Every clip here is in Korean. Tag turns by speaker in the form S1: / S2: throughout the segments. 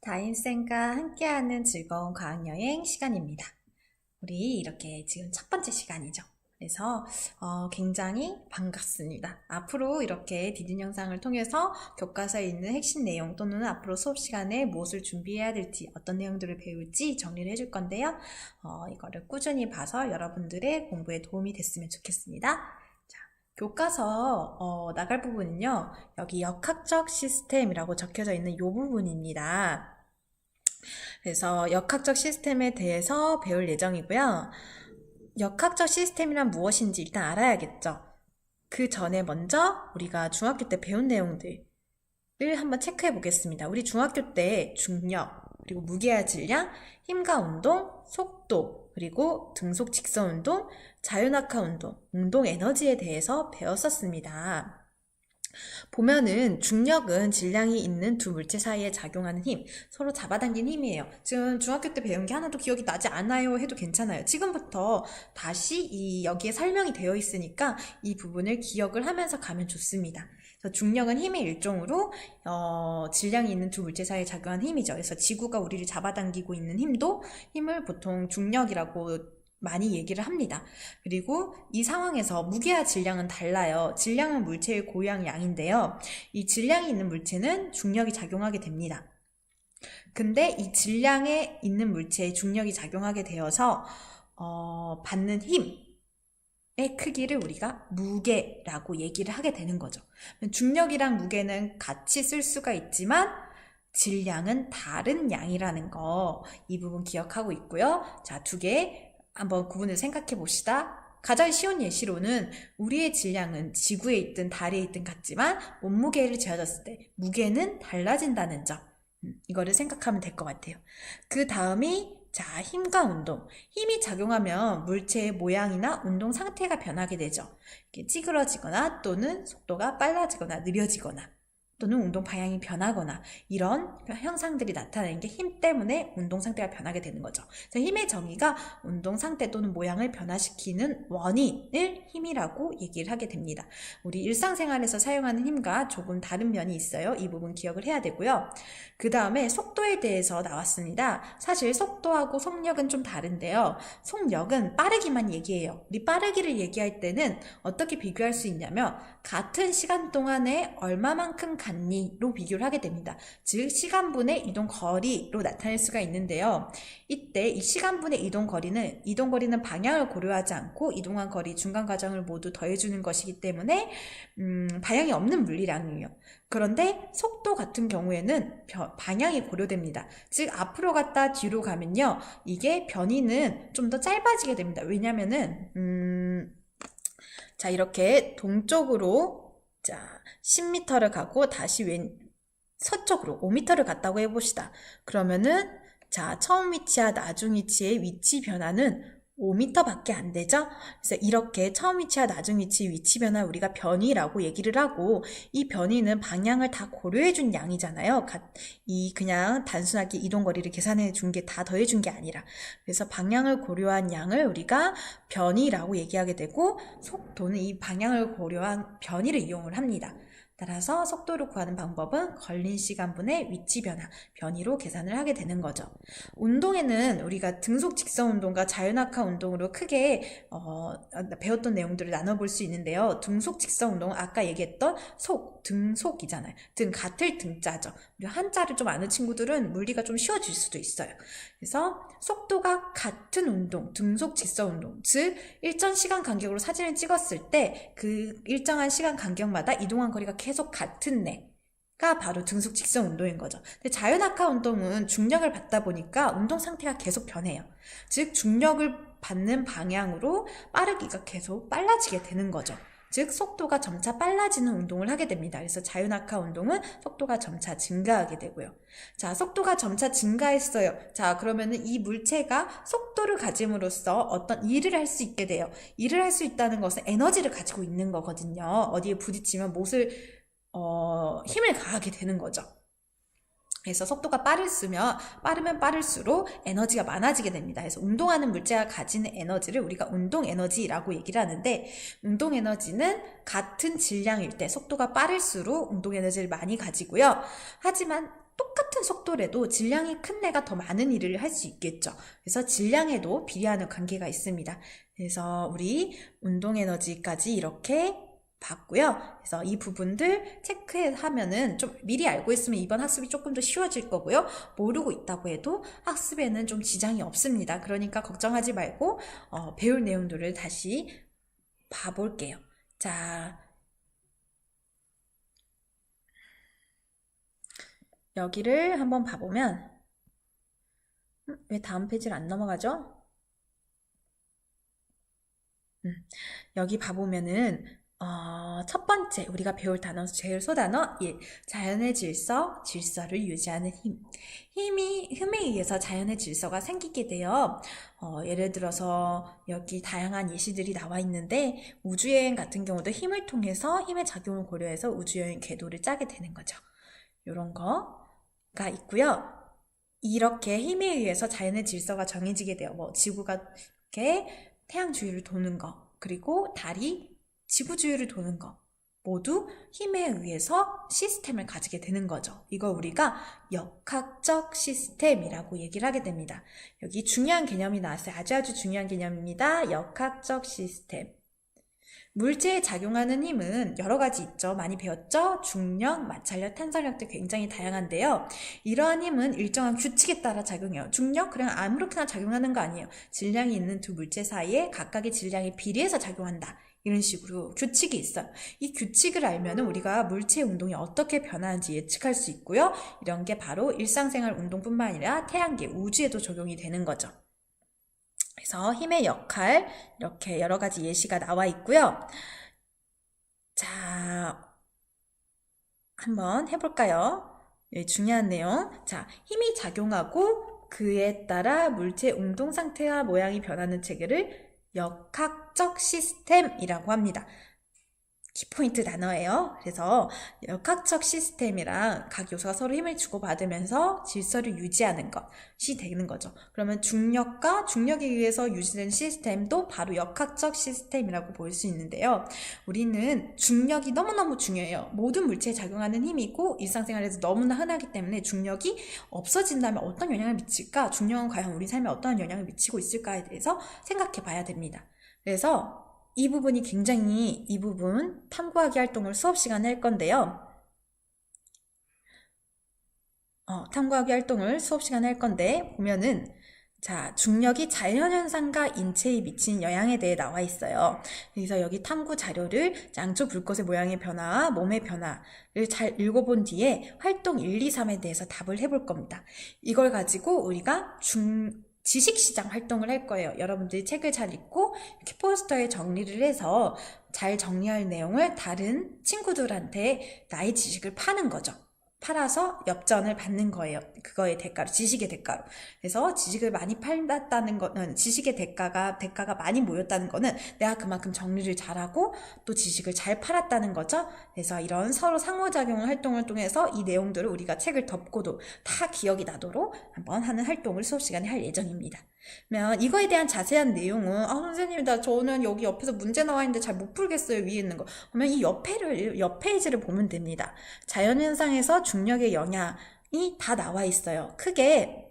S1: 다인쌤과 함께하는 즐거운 과학여행 시간입니다. 우리 이렇게 지금 첫 번째 시간이죠. 그래서 굉장히 반갑습니다. 앞으로 이렇게 디딘 영상을 통해서 교과서에 있는 핵심 내용 또는 앞으로 수업 시간에 무엇을 준비해야 될지 어떤 내용들을 배울지 정리를 해줄 건데요. 이거를 꾸준히 봐서 여러분들의 공부에 도움이 됐으면 좋겠습니다. 자, 교과서 나갈 부분은요. 여기 역학적 시스템이라고 적혀져 있는 이 부분입니다. 그래서 역학적 시스템에 대해서 배울 예정이고요. 역학적 시스템이란 무엇인지 일단 알아야겠죠. 그 전에 먼저 우리가 중학교 때 배운 내용들을 한번 체크해 보겠습니다. 우리 중학교 때 중력, 그리고 무게와 질량, 힘과 운동, 속도, 그리고 등속 직선 운동, 자유낙하 운동, 운동 에너지에 대해서 배웠었습니다. 보면은 중력은 질량이 있는 두 물체 사이에 작용하는 힘, 서로 잡아당긴 힘이에요. 지금 중학교 때 배운 게 하나도 기억이 나지 않아요 해도 괜찮아요. 지금부터 다시 여기에 설명이 되어 있으니까 이 부분을 기억을 하면서 가면 좋습니다. 그래서 중력은 힘의 일종으로 질량이 있는 두 물체 사이에 작용하는 힘이죠. 그래서 지구가 우리를 잡아당기고 있는 힘도 힘을 보통 중력이라고 많이 얘기를 합니다. 그리고 이 상황에서 무게와 질량은 달라요. 질량은 물체의 고유한 양인데요. 이 질량이 있는 물체는 중력이 작용하게 됩니다. 근데 이 질량에 있는 물체에 중력이 작용하게 되어서 받는 힘의 크기를 우리가 무게라고 얘기를 하게 되는 거죠. 중력이랑 무게는 같이 쓸 수가 있지만 질량은 다른 양이라는 거, 이 부분 기억하고 있고요. 자, 두 개 한번 구분을 생각해 봅시다. 가장 쉬운 예시로는 우리의 질량은 지구에 있든 달에 있든 같지만 몸무게를 재어졌을 때 무게는 달라진다는 점, 이거를 생각하면 될 것 같아요. 그 다음이 자, 힘과 운동. 힘이 작용하면 물체의 모양이나 운동 상태가 변하게 되죠. 이렇게 찌그러지거나 또는 속도가 빨라지거나 느려지거나 또는 운동 방향이 변하거나 이런 현상들이 나타나는 게 힘 때문에 운동 상태가 변하게 되는 거죠. 그래서 힘의 정의가 운동 상태 또는 모양을 변화시키는 원인을 힘이라고 얘기를 하게 됩니다. 우리 일상생활에서 사용하는 힘과 조금 다른 면이 있어요. 이 부분 기억을 해야 되고요. 그 다음에 속도에 대해서 나왔습니다. 사실 속도하고 속력은 좀 다른데요. 속력은 빠르기만 얘기해요. 우리 빠르기를 얘기할 때는 어떻게 비교할 수 있냐면 같은 시간 동안에 얼마만큼 갔니로 비교를 하게 됩니다. 즉 시간분의 이동 거리로 나타낼 수가 있는데요. 이때 이 시간분의 이동 거리는 방향을 고려하지 않고 이동한 거리, 중간 과정을 모두 더해주는 것이기 때문에 방향이 없는 물리량이에요. 그런데 속도 같은 경우에는 방향이 고려됩니다. 즉 앞으로 갔다 뒤로 가면요, 이게 변이는 좀 더 짧아지게 됩니다. 왜냐면은 자, 이렇게 동쪽으로 자 10m를 가고 다시 서쪽으로 5m를 갔다고 해봅시다. 그러면은 자, 처음 위치와 나중 위치의 위치 변화는 5m밖에 안 되죠? 그래서 이렇게 처음 위치와 나중 위치의 위치 변화 우리가 변이라고 얘기를 하고, 이 변이는 방향을 다 고려해준 양이잖아요. 그냥 단순하게 이동 거리를 계산해 준 게 다 더해준 게 아니라, 그래서 방향을 고려한 양을 우리가 변이라고 얘기하게 되고, 속도는 이 방향을 고려한 변이를 이용을 합니다. 따라서 속도를 구하는 방법은 걸린 시간분의 위치 변화, 변이로 계산을 하게 되는 거죠. 운동에는 우리가 등속 직선 운동과 자유낙하 운동으로 크게 배웠던 내용들을 나눠볼 수 있는데요. 등속 직선 운동은 아까 얘기했던 등속이잖아요. 등, 같을 등자죠. 한자를 좀 아는 친구들은 물리가 좀 쉬워질 수도 있어요. 그래서 속도가 같은 운동, 등속 직선 운동, 즉 일정 시간 간격으로 사진을 찍었을 때 그 일정한 시간 간격마다 이동한 거리가 계속 같은 가 바로 등속 직선 운동인 거죠. 근데 자유낙하 운동은 중력을 받다 보니까 운동 상태가 계속 변해요. 즉 중력을 받는 방향으로 빠르기가 계속 빨라지게 되는 거죠. 즉 속도가 점차 빨라지는 운동을 하게 됩니다. 그래서 자유낙하 운동은 속도가 점차 증가하게 되고요. 자, 속도가 점차 증가했어요. 자, 그러면은 이 물체가 속도를 가짐으로써 어떤 일을 할 수 있게 돼요. 일을 할 수 있다는 것은 에너지를 가지고 있는 거거든요. 어디에 부딪히면 힘을 가하게 되는 거죠. 그래서 속도가 빠르면 빠를수록 에너지가 많아지게 됩니다. 그래서 운동하는 물체가 가지는 에너지를 우리가 운동 에너지라고 얘기를 하는데, 운동 에너지는 같은 질량일 때 속도가 빠를수록 운동 에너지를 많이 가지고요. 하지만 똑같은 똑같은 속도라도 질량이 큰 애가 더 많은 일을 할 수 있겠죠. 그래서 질량에도 비례하는 관계가 있습니다. 그래서 우리 운동 에너지까지 이렇게 봤고요. 그래서 이 부분들 체크하면은 좀 미리 알고 있으면 이번 학습이 조금 더 쉬워질 거고요. 모르고 있다고 해도 학습에는 좀 지장이 없습니다. 그러니까 걱정하지 말고 배울 내용들을 다시 봐볼게요. 자, 여기를 한번 봐보면 왜 다음 페이지를 안 넘어가죠? 여기 봐보면은 첫 번째 우리가 배울 단어 제일 소단어 1. 자연의 질서를 유지하는 힘. 힘에 의해서 자연의 질서가 생기게 돼요. 예를 들어서 여기 다양한 예시들이 나와 있는데 우주여행 같은 경우도 힘을 통해서 힘의 작용을 고려해서 우주여행 궤도를 짜게 되는 거죠. 이런 거가 있고요. 이렇게 힘에 의해서 자연의 질서가 정해지게 돼요. 뭐 지구가 이렇게 태양 주위를 도는 거, 그리고 달이 지구 주위를 도는 거 모두 힘에 의해서 시스템을 가지게 되는 거죠. 이거 우리가 역학적 시스템이라고 얘기를 하게 됩니다. 여기 중요한 개념이 나왔어요. 아주 중요한 개념입니다. 역학적 시스템. 물체에 작용하는 힘은 여러 가지 있죠. 많이 배웠죠? 중력, 마찰력, 탄성력 등 굉장히 다양한데요. 이러한 힘은 일정한 규칙에 따라 작용해요. 중력? 그냥 아무렇게나 작용하는 거 아니에요. 질량이 있는 두 물체 사이에 각각의 질량이 비례해서 작용한다. 이런 식으로 규칙이 있어요. 이 규칙을 알면 우리가 물체의 운동이 어떻게 변하는지 예측할 수 있고요. 이런 게 바로 일상생활 운동뿐만 아니라 태양계, 우주에도 적용이 되는 거죠. 그래서 힘의 역할 이렇게 여러 가지 예시가 나와 있고요. 자, 한번 해볼까요? 네, 중요한 내용. 자, 힘이 작용하고 그에 따라 물체 운동 상태와 모양이 변하는 체계를 역학적 시스템이라고 합니다. 키포인트 단어예요. 그래서 역학적 시스템이랑 각 요소가 서로 힘을 주고받으면서 질서를 유지하는 것이 되는 거죠. 그러면 중력과 중력에 의해서 유지되는 시스템도 바로 역학적 시스템이라고 볼 수 있는데요. 우리는 중력이 너무너무 중요해요. 모든 물체에 작용하는 힘이고 일상생활에서 너무나 흔하기 때문에 중력이 없어진다면 어떤 영향을 미칠까? 중력은 과연 우리 삶에 어떤 영향을 미치고 있을까에 대해서 생각해 봐야 됩니다. 그래서 이 부분 탐구하기 활동을 수업 시간에 할 건데요. 탐구하기 활동을 수업 시간에 할 건데 보면은 자, 중력이 자연현상과 인체에 미치는 영향에 대해 나와 있어요. 그래서 여기 탐구 자료를 양쪽 불꽃의 모양의 변화와 몸의 변화를 잘 읽어본 뒤에 활동 1, 2, 3에 대해서 답을 해볼 겁니다. 이걸 가지고 우리가 지식시장 활동을 할 거예요. 여러분들이 책을 잘 읽고 이렇게 포스터에 정리를 해서 잘 정리할 내용을 다른 친구들한테 나의 지식을 파는 거죠. 팔아서 엽전을 받는 거예요. 그거의 대가로, 지식의 대가로. 그래서 지식을 많이 팔았다는 거는, 지식의 대가가 많이 모였다는 거는 내가 그만큼 정리를 잘하고 또 지식을 잘 팔았다는 거죠. 그래서 이런 서로 상호작용 활동을 통해서 이 내용들을 우리가 책을 덮고도 다 기억이 나도록 한번 하는 활동을 수업 시간에 할 예정입니다. 그러면 이거에 대한 자세한 내용은 선생님 저는 여기 옆에서 문제 나와 있는데 잘 못 풀겠어요. 위에 있는 거. 그러면 이 옆 페이지를 보면 됩니다. 자연현상에서 중력의 영향이 다 나와 있어요. 크게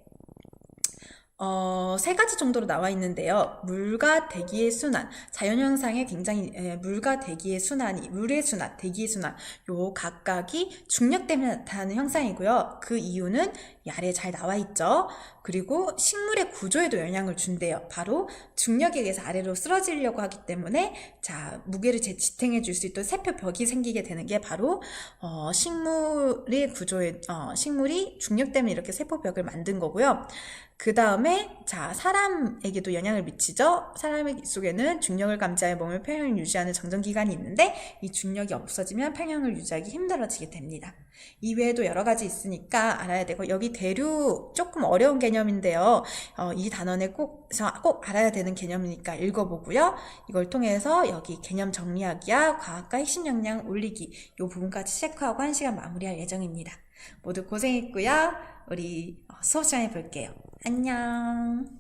S1: 3가지 정도로 나와 있는데요. 물과 대기의 순환, 자연현상에 굉장히 물과 대기의 순환이, 물의 순환, 대기의 순환, 요 각각이 중력 때문에 나타나는 현상이고요. 그 이유는 이 아래에 잘 나와 있죠. 그리고 식물의 구조에도 영향을 준대요. 바로 중력에 의해서 아래로 쓰러지려고 하기 때문에 자, 무게를 지탱해 줄 수 있도록 세표벽이 생기게 되는 게 바로 식물의 구조에 식물이 중력 때문에 이렇게 세포벽을 만든 거고요. 그 다음에 자, 사람에게도 영향을 미치죠. 사람의 속에는 중력을 감지하여 몸의 평형을 유지하는 정전기관이 있는데 이 중력이 없어지면 평형을 유지하기 힘들어지게 됩니다. 이외에도 여러 가지 있으니까 알아야 되고 여기 대류 조금 어려운 개념인데요. 이 단원에 꼭 알아야 되는 개념이니까 읽어보고요. 이걸 통해서 여기 개념 정리하기와 과학과 핵심 역량 올리기 이 부분까지 체크하고 1시간 마무리할 예정입니다. 모두 고생했고요. 우리 수업 시간에 볼게요. 안녕.